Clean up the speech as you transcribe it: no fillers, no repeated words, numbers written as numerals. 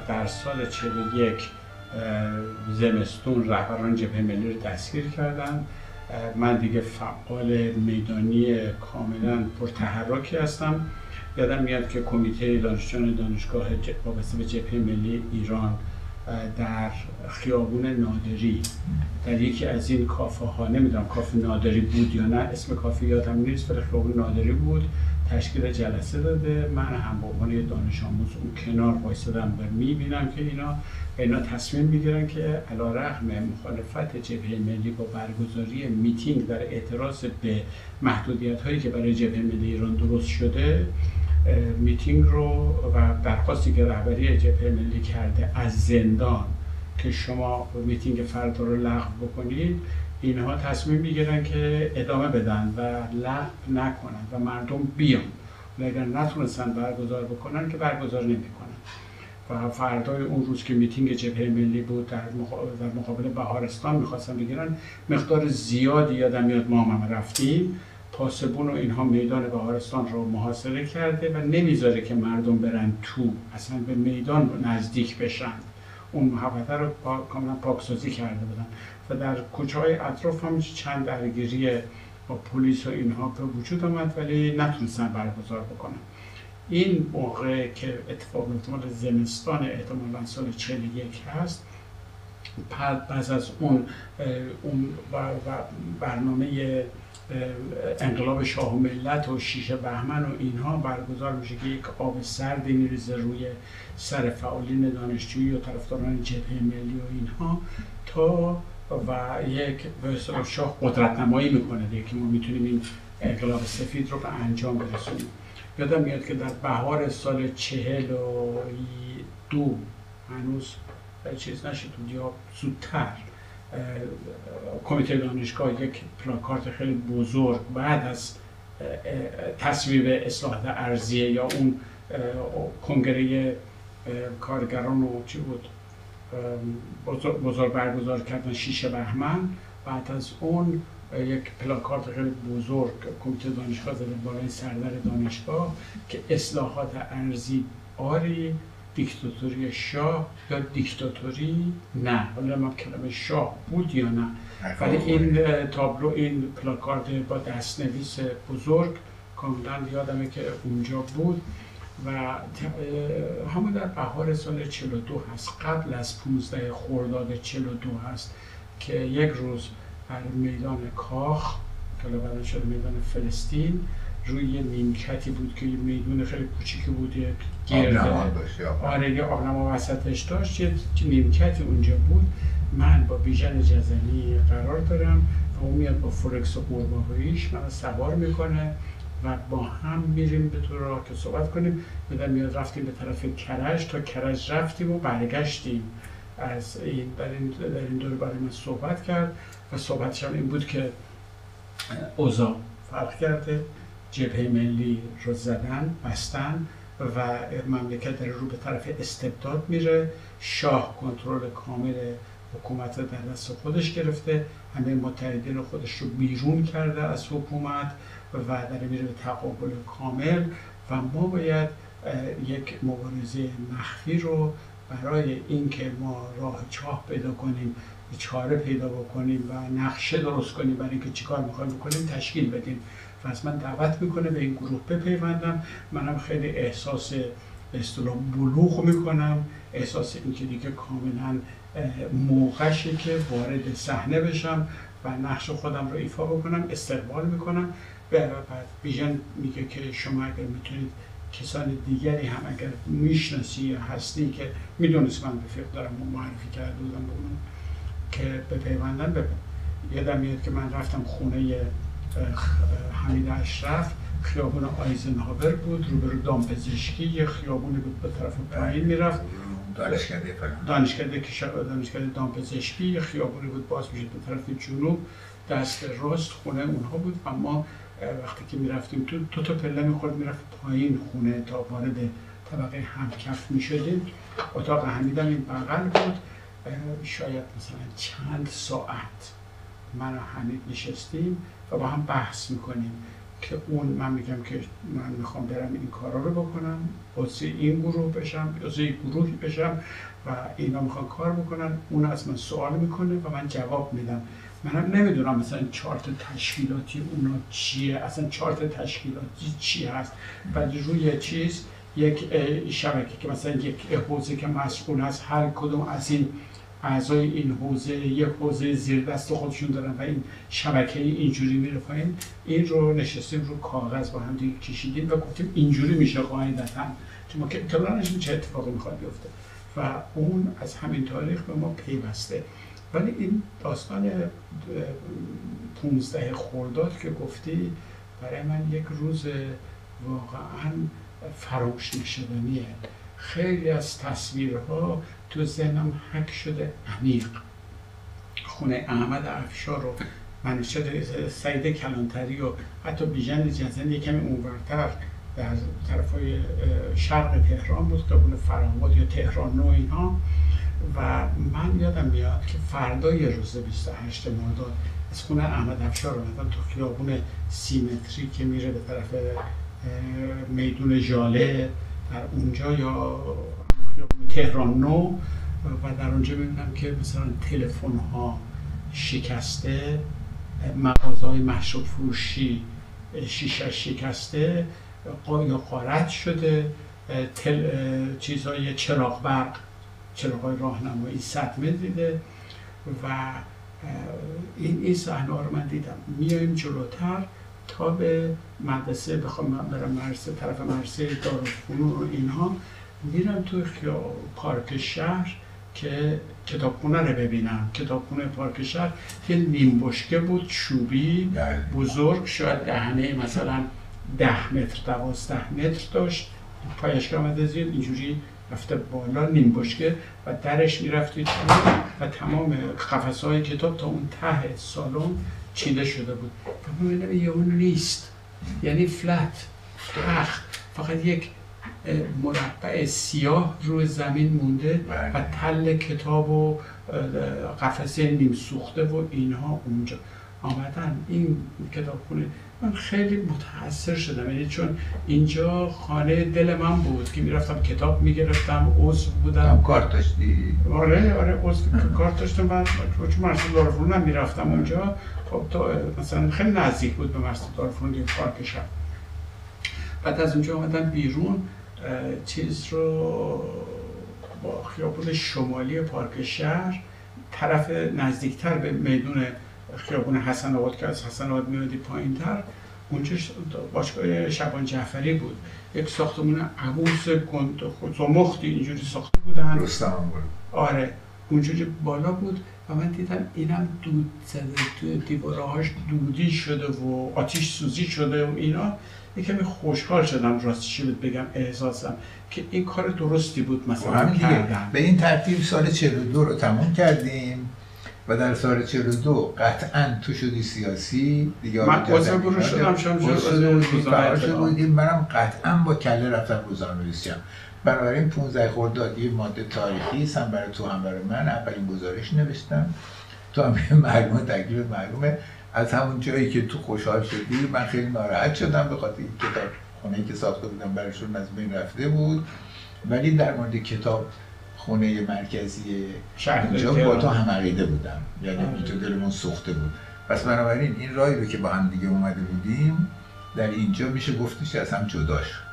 در سال 41 زمستون رهبران جبهه ملی رو دستگیر کردن. من دیگه فعال میدانی کاملا پرتحرکی هستم. یادم میاد که کمیته دانشجویان دانشگاه وابسته به جبهه ملی ایران در خیابون نادری در یکی از این کافه ها، نمیدونم کافه نادری بود یا نه، اسم کافه یادم نیست، ولی خیابون نادری بود، تشکیل جلسه داده. من هم به عنوان دانش آموز اون کنار وایسادم و میبینم که اینا تصمیم میگیرن که علیرغم مخالفت جبهه ملی با برگزاری میتینگ در اعتراض به محدودیت هایی که برای جبهه ملی ایران درست شده، میتینگ رو و درخواستی که رهبری جبهه ملی کرده از زندان که شما میتینگ فردا رو لغو بکنید، اینها تصمیم میگیرن که ادامه بدن و لغو نکنن و مردم بیان و اگر نتونستن برگزار بکنن که برگزار نمیکنن. و فردای اون روز که میتینگ جبهه ملی بود در مقابل بهارستان میخواستن بگیرن، مقدار زیادی یادم میاد ما هم رفتیم، پاسبون و اینها میدان بهارستان رو محاصره کرده و نمیذاره که مردم برن تو، اصلا به میدان نزدیک بشن. اون محوطه رو کاملا پاکسازی کرده بودن و در کوچه‌های اطراف هم چند درگیری با پلیس و اینها به وجود آمد، ولی نتونستن برگزار بکنن. این موقع که اتفاق احتمال زمستان احتمالاً سال 41 هست، پس از اون برنامه انقلاب شاه و ملت و 6 بهمن و اینها برگزار میشه که یک آب سردی میریزه روی سر فعالین دانشجویی و طرفداران جبهه ملی و اینها تا و یک به اصطلاح شاه قدرت نمایی میکنه دیگه که ما میتونیم این انقلاب سفید رو به انجام برسونیم. یادم میاد که در بهار سال 42 هنوز چیز نشد یا زودتر، کمیته دانشگاه یک پلاکارت خیلی بزرگ بعد از تصویب اصلاحات ارضیه یا اون کنگره کارگران و چی بود بزرگ برگزار کردن 6 بهمن، بعد از اون یک پلاکارت خیلی بزرگ کمیته دانشگاه زده بالای سردر دانشگاه که اصلاحات ارضی آری، دیکتاتوری شاه یا دیکتاتوری نه، حالا ما کلمه شاه بود یا نه، ولی این تابلو، این پلاکارد با دستنویس بزرگ کاملا یادمه که اونجا بود و همون در بهار سال 42 هست، قبل از 15 خرداد 42 هست که یک روز در میدان کاخ که بعدا شده میدان فلسطین روی نیمکتی بود که یه میدون خیلی کوچیکی بود، یک گرده آره یه آبنما وسطش داشت، یه نیمکتی اونجا بود. من با بیژن جزنی قرار دارم و اون میاد با فورکس و قورباغه‌ایش من سوار میکنه و با هم میریم به تو راه که صحبت کنیم. بعد میاد رفتیم به طرف کرج، تا کرج رفتیم و برگشتیم. از این در این دوره برای من صحبت کرد و صحبتش هم این بود که اوضاع فرق کرده، جبهه ملی رو زدن، بستن و مملکت رو به طرف استبداد میره، شاه کنترل کامل حکومت در دست خودش گرفته، همه متحدین خودش رو بیرون کرده از حکومت و داره میره به تقابل کامل و ما باید یک مبارزه مخفی رو برای اینکه ما راه چاه پیدا کنیم، چاره پیدا بکنیم و نقشه درست کنیم برای اینکه چیکار میخوایم بکنیم تشکیل بدیم. و از من دعوت میکنه به این گروه بپیوندم. منم خیلی احساس به اصطلاح بلوغ میکنم، احساس اینکه دیگه کاملا موقعشه که وارد صحنه بشم و نقش خودم رو ایفا بکنم. استقبال میکنم. بعد بیژن میگه که شما اگر میتونید کسان دیگری هم اگر میشناسی یا هستی که میدونست من رفیق دارم معرفی کرده بودم به اون که بپیوندن. یادم میاد که من رفتم خونه حمید اشرف، خیابون آیزنهاور بود، روبرو دامپزشکی، یه خیابونی بود به طرف پایین میرفت، دانشکده دامپزشکی، یه خیابونی بود باز میشد به طرف جنوب، دست راست خونه اونها بود. اما وقتی که میرفتیم تو تا پله میخورد میرفت پایین خونه تا وارد طبقه همکف میشدیم. اتاق حمیدم این بغل بود. شاید مثلا چند ساعت من و حمید نشستیم و با هم بحث میکنیم که اون من میگم که من میخوام برم این کارا رو بکنم، عضو این گروه بشم، عضو این گروهی بشم و اینا میخوان کار بکنن، اون از من سوال میکنه و من جواب میدم. منم نمیدونم مثلا چارت تشکیلاتی اونا چیه، اصلا چارت تشکیلاتی چی هست. بعد روی چیز یک شبکه که مثلا یک حوزه که مسئول هست، هر کدوم از این اعضای این حوزه یک حوزه زیر دست خودشون دارن و این شبکه اینجوری میره پایین. این رو نشستیم رو کاغذ با هم دیگه کشیدیم و گفتیم اینجوری میشه قاعدتاً، چون ما که اطلاع نداشتیم چه اتفاقی میخواد بیفته و اون از همین تاریخ به ما پیوسته. ولی این داستان 15 خرداد که گفتی برای من یک روز واقعاً فراموش نشدنیه. خیلی از تصویرها تو ذهنم حک شده عمیق. خونه احمد افشار رو، منشد سعید کلانتری و حتی بیژن جزن یکمی اونورتر در طرفای شرق تهران بود، خیابون فرهاد یا تهران نو اینها. و من یادم میاد که فردای روز 28 مرداد از خونه احمد افشار اومدم تو خیابون سیمتری که میره به طرف میدون ژاله در اونجا یا تهران نو و در اونجا میبینم که مثلا تلفن ها شکسته، مغازه‌های مشروب فروشی شیشه شکسته یا غارت شده، چیزهای چراغ برق، چراغ‌های راهنمایی صدمه دیده و این صحنه رو من دیدم. میایم جلوتر تا به مدرسه، بخوام برم مدرسه طرف مدرسه دارالفنون و اینها، میرم تو پارک شهر که کتابخونه رو ببینم. کتابخونه پارک شهر که نیم بشکه بود، چوبی بزرگ، شاید دهنه مثلا 10 متر 12 متر داشت، پایش که آمده زیر اینجوری رفته بالا، نیم بشکه و درش میرفتی تو و تمام قفسه‌های کتاب تا اون ته سالن چیده شده بود. و من می‌بینم یه اون نیست، یعنی فلت فقط یک مربع سیاه روی زمین مونده و تل کتاب و قفسه نیم سوخته و اینها اونجا آمدن. این کتابخونه من خیلی متاثر شدم، یعنی چون اینجا خانه دل من بود که میرفتم کتاب میگرفتم، عضو بودم. کارت داشتی؟ آره عضو کارت داشتم. من چون مرسد دارالفنون هم میرفتم اونجا، خب مثلا خیلی نزدیک بود به مرسد دارالفنون دیگه پارک شهر. بعد از اونجا آمدم بیرون، چیز رو با خیابون شمالی پارک شهر طرف نزدیکتر به میدون خیابون حسن آباد که از حسن آباد میادی پایین تر، اونجا باشگاه شبان جعفری بود، یک ساختمون عبوس گند زمختی اینجوری ساخته بودن. رستم بود. آره اونجوری بالا بود و من دیدم اینم دود زده، تو دیوارهاش دودی شده و آتیش سوزی شده و اینا. یکمی خوشحال شدم راستش رو بگم، احساسم که این کار درستی بود مثلا کردم. به این ترتیب سال 42 رو تموم کردیم و در سال 42 قطعاً تو شدی سیاسی دیگه. من عضو گروه شدم، بودیم. منم قطعاً با کله رفتم روزنامه‌نویسی. بنابراین 15 خرداد یه ماده تاریخی است، هم برای تو هم برای من. اولین گزارش نوشتم، تو هم معلومه، تکلیف معلومه. از همون جایی که تو خوشحال شدی من خیلی ناراحت شدم به خاطر این کتاب خونه‌ای که ساخته بودم براشون از بین رفته بود. ولی در مورد کتاب خونه مرکزی اینجا با تو هم عقیده بودم، یعنی اینجا دلمون سوخته بود. پس بنابراین این راهی رو که با هم دیگه اومده بودیم در اینجا میشه گفتش از هم جدا شد.